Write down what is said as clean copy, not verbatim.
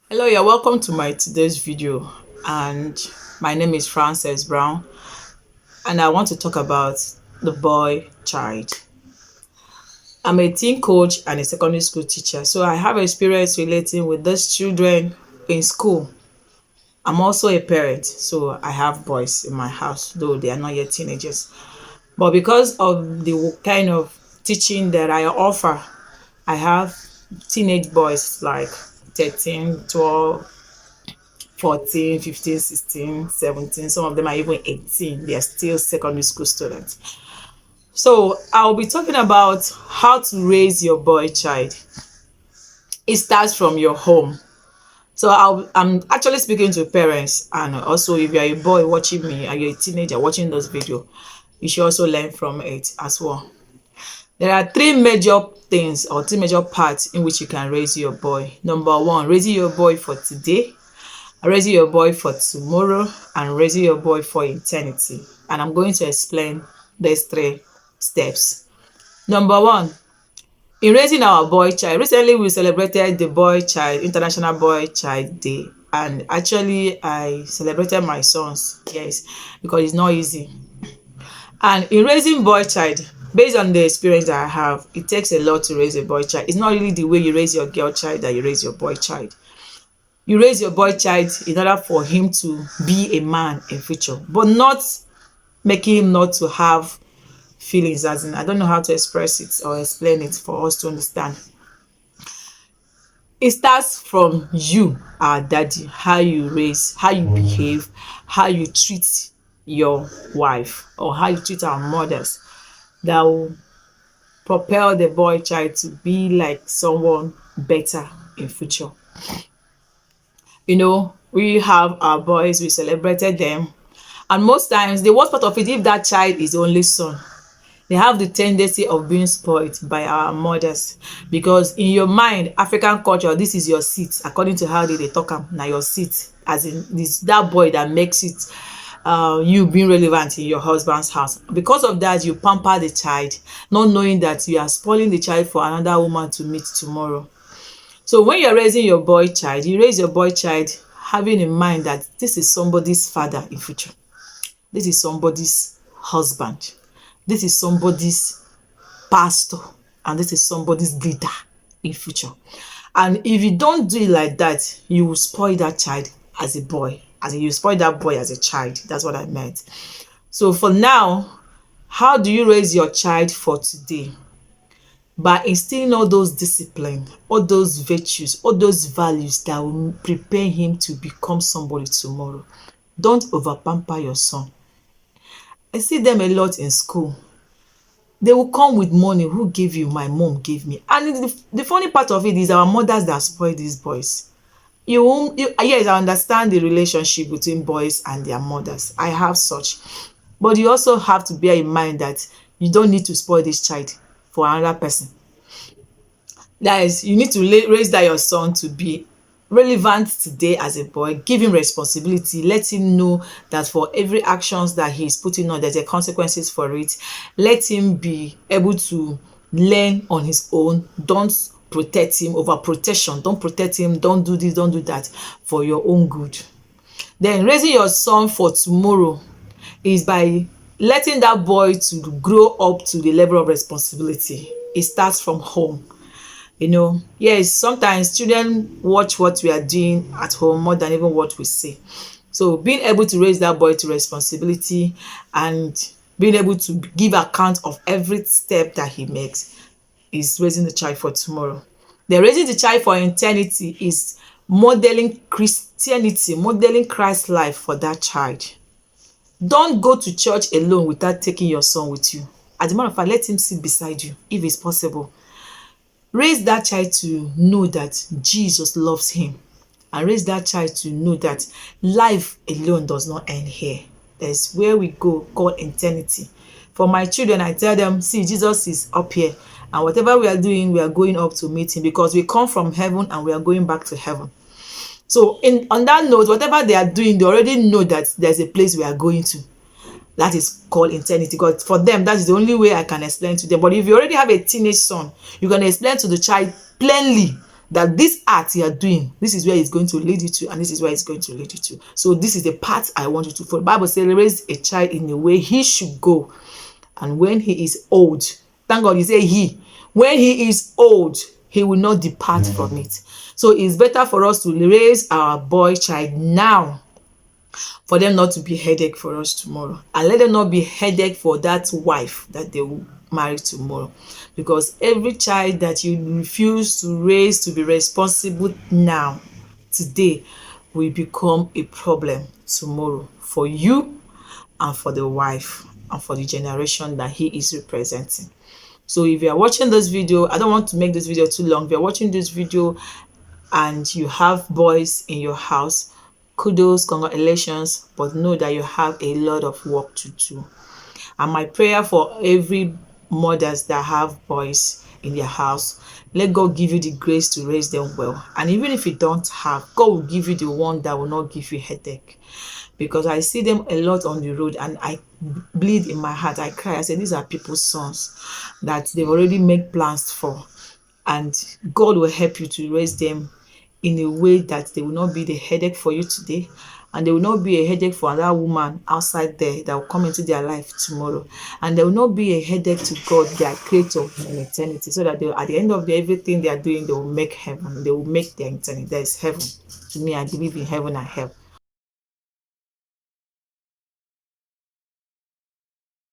Hello, you're welcome to my today's video, and my name is Frances Brown, and I want to talk about the boy child. I'm a teen coach and a secondary school teacher, so I have experience relating with those children in school. I'm also a parent, so I have boys in my house, though they are not yet teenagers. But because of the kind of teaching that I offer, I have teenage boys like 13, 12, 14, 15, 16, 17. Some of them are even 18. They are still secondary school students. So I'll be talking about how to raise your boy child. It starts from your home. So I'm actually speaking to parents, and also if you're a boy watching me and you're a teenager watching this video, you should also learn from it as well. There are three major things or three major parts in which you can raise your boy. Number one, raising your boy for today, raising your boy for tomorrow, and raising your boy for eternity. And I'm going to explain these three steps. Number one, in raising our boy child, recently we celebrated the boy child, International Boy Child Day. And actually, I celebrated my sons, yes, because it's not easy. And in raising boy child, based on the experience that I have, it takes a lot to raise a boy child. It's not really the way you raise your girl child that you raise your boy child. You raise your boy child in order for him to be a man in future, but not making him not to have feelings. As in, I don't know how to express it or explain it for us to understand. It starts from you, our daddy, how you raise, how you behave, how you treat your wife, or how you treat our mothers, that will propel the boy child to be like someone better in future. You know, we have our boys, we celebrated them, and most times the worst part of it, if that child is the only son, they have the tendency of being spoiled by our mothers, because in your mind, African culture, this is your seat. According to how they talk am, na your seat, as in this that boy that makes it you being relevant in your husband's house. Because of that, you pamper the child, not knowing that you are spoiling the child for another woman to meet tomorrow. So when you're raising your boy child, you raise your boy child having in mind that this is somebody's father in future. This is somebody's husband. This is somebody's pastor. And this is somebody's leader in future. And if you don't do it like that, you will spoil that child as a boy. As in, you spoil that boy as a child. That's what I meant. So for now, how do you raise your child for today? By instilling all those discipline, all those virtues, all those values that will prepare him to become somebody tomorrow. Don't over pamper your son. I see them a lot in school. They will come with money. Who gave you? My mom gave me. And the funny part of it is our mothers that spoil these boys. Yes, I understand the relationship between boys and their mothers. I have such. But you also have to bear in mind that you don't need to spoil this child for another person. That is, you need to raise that your son to be relevant today as a boy. Give him responsibility. Let him know that for every actions that he is putting on, there's a consequences for it. Let him be able to learn on his own. Don't protect him, over protection. Don't protect him. Don't do this, don't do that, for your own good. Then raising your son for tomorrow is by letting that boy to grow up to the level of responsibility. It starts from home. You know, yes, sometimes children watch what we are doing at home more than even what we say. So being able to raise that boy to responsibility and being able to give account of every step that he makes is raising the child for tomorrow. Then raising the child for eternity is modeling Christianity, modeling Christ's life for that child. Don't go to church alone without taking your son with you. As a matter of fact, let him sit beside you if it's possible. Raise that child to know that Jesus loves him, and raise that child to know that life alone does not end here. There's where we go, called eternity. For my children, I tell them, see, Jesus is up here, and whatever we are doing, we are going up to meet him, because we come from heaven and we are going back to heaven. So on that note, whatever they are doing, they already know that there's a place we are going to. That is called eternity, because for them, that is the only way I can explain to them. But if you already have a teenage son, you can explain to the child plainly that this art you are doing, this is where it's going to lead you to, and this is where it's going to lead you to. So this is the path I want you to follow. The Bible says, raise a child in the way he should go, and when he is old, thank God you say he, when he is old, he will not depart from it. So it's better for us to raise our boy child now, for them not to be headache for us tomorrow, and let them not be headache for that wife that they will marry tomorrow. Because every child that you refuse to raise to be responsible now, today, will become a problem tomorrow for you and for the wife and for the generation that he is representing. So if you are watching this video, I don't want to make this video too long. If you're watching this video and you have boys in your house, kudos, congratulations, but know that you have a lot of work to do. And my prayer for every mothers that have boys in their house, let God give you the grace to raise them well. And even if you don't have, God will give you the one that will not give you headache. Because I see them a lot on the road, and I bleed in my heart. I cry. I say, these are people's sons that they've already made plans for, and God will help you to raise them in a way that they will not be the headache for you today, and they will not be a headache for another woman outside there that will come into their life tomorrow, and they will not be a headache to God, their creator, in eternity, so that they, at the end of everything they are doing, they will make heaven. They will make their eternity. There is heaven. To me, I believe in heaven and hell.